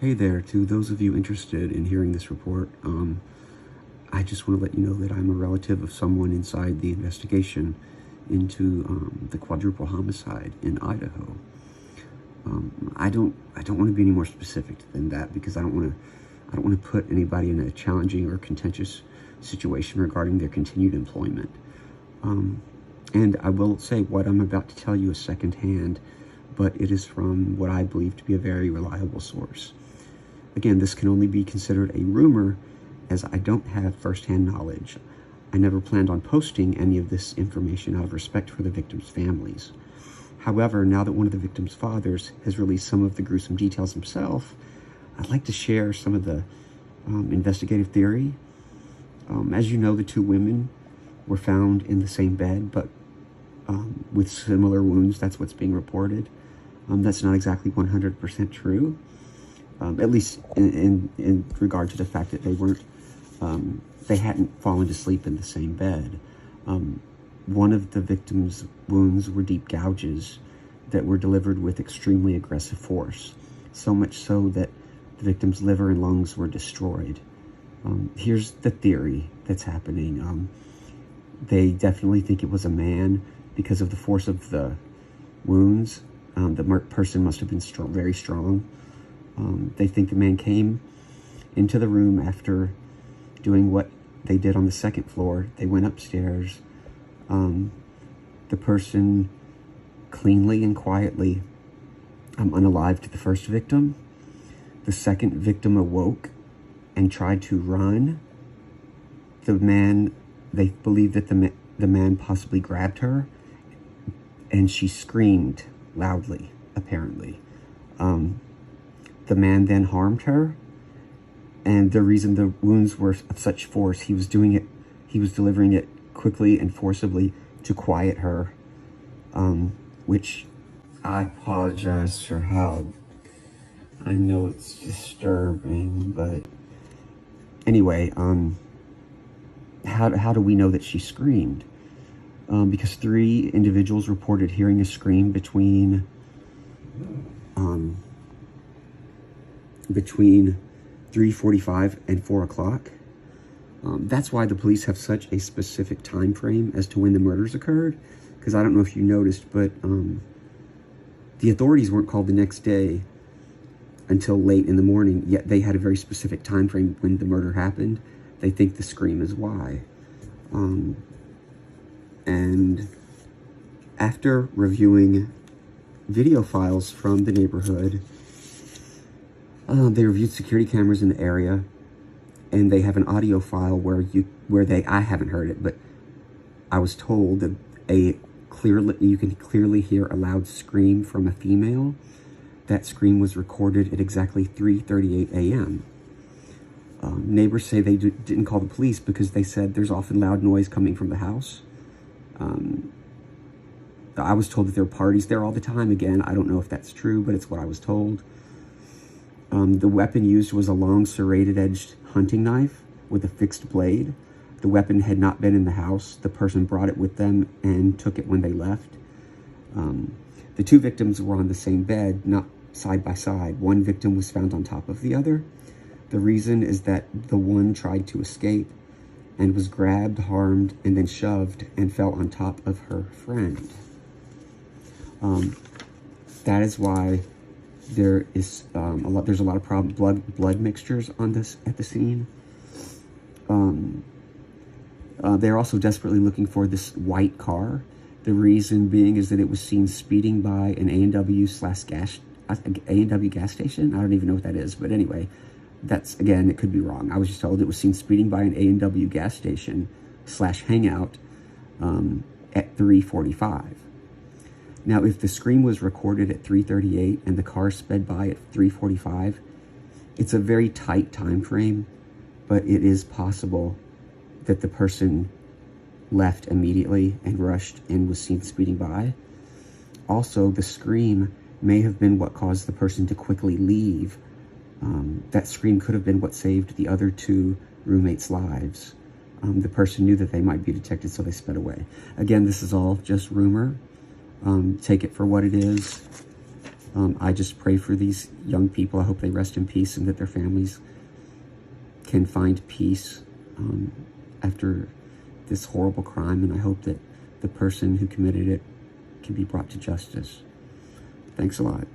Hey there, to those of you interested in hearing this report, I just want to let you know that I'm a relative of someone inside the investigation into the quadruple homicide in Idaho. I don't want to be any more specific than that because I don't want to put anybody in a challenging or contentious situation regarding their continued employment. And I will say what I'm about to tell you is secondhand, but it is from what I believe to be a very reliable source. Again, this can only be considered a rumor as I don't have firsthand knowledge. I never planned on posting any of this information out of respect for the victims' families. However, now that one of the victims' fathers has released some of the gruesome details himself, I'd like to share some of the investigative theory. As you know, the two women were found in the same bed, but with similar wounds. That's what's being reported. That's not exactly 100% true, at least in regard to the fact that they hadn't fallen to sleep in the same bed. One of the victim's wounds were deep gouges that were delivered with extremely aggressive force, so much so that the victim's liver and lungs were destroyed. Here's the theory that's happening. They definitely think it was a man because of the force of the wounds. The person must have been very strong. They think the man came into the room after doing what they did on the second floor. They went upstairs. The person cleanly and quietly unalived the first victim. The second victim awoke and tried to run. The man, they believe that the man possibly grabbed her, and she screamed loudly, apparently. The man then harmed her, and the reason the wounds were of such force, he was delivering it quickly and forcibly to quiet her, which I apologize for how, I know it's disturbing, but anyway, how do we know that she screamed? Because 3 individuals reported hearing a scream between 3:45 and 4 o'clock. That's why the police have such a specific time frame as to when the murders occurred, because I don't know if you noticed, but the authorities weren't called the next day until late in the morning, yet they had a very specific time frame when the murder happened. They think the scream is why. And after reviewing video files from the neighborhood, they reviewed security cameras in the area, and they have an audio file I haven't heard it, but I was told that you can clearly hear a loud scream from a female. That scream was recorded at exactly 3:38 a.m. Neighbors say they didn't call the police because they said there's often loud noise coming from the house. I was told that there are parties there all the time. Again, I don't know if that's true, but it's what I was told. The weapon used was a long serrated-edged hunting knife with a fixed blade. The weapon had not been in the house. The person brought it with them and took it when they left. The 2 victims were on the same bed, not side by side. One victim was found on top of the other. The reason is that the one tried to escape and was grabbed, harmed, and then shoved and fell on top of her friend. That is why there's a lot of blood mixtures at the scene. They're also desperately looking for this white car. The reason being is that it was seen speeding by an A&W gas station. I don't even know what that is, but anyway, again, it could be wrong. I was just told it was seen speeding by an A&W gas station / hangout at 3:45. Now, if the scream was recorded at 3:38 and the car sped by at 3:45, it's a very tight time frame, but it is possible that the person left immediately and rushed and was seen speeding by. Also, the scream may have been what caused the person to quickly leave. That scream could have been what saved the other 2 roommates' lives. The person knew that they might be detected, so they sped away. Again, this is all just rumor. Take it for what it is. I just pray for these young people. I hope they rest in peace and that their families can find peace after this horrible crime. And I hope that the person who committed it can be brought to justice. Thanks a lot.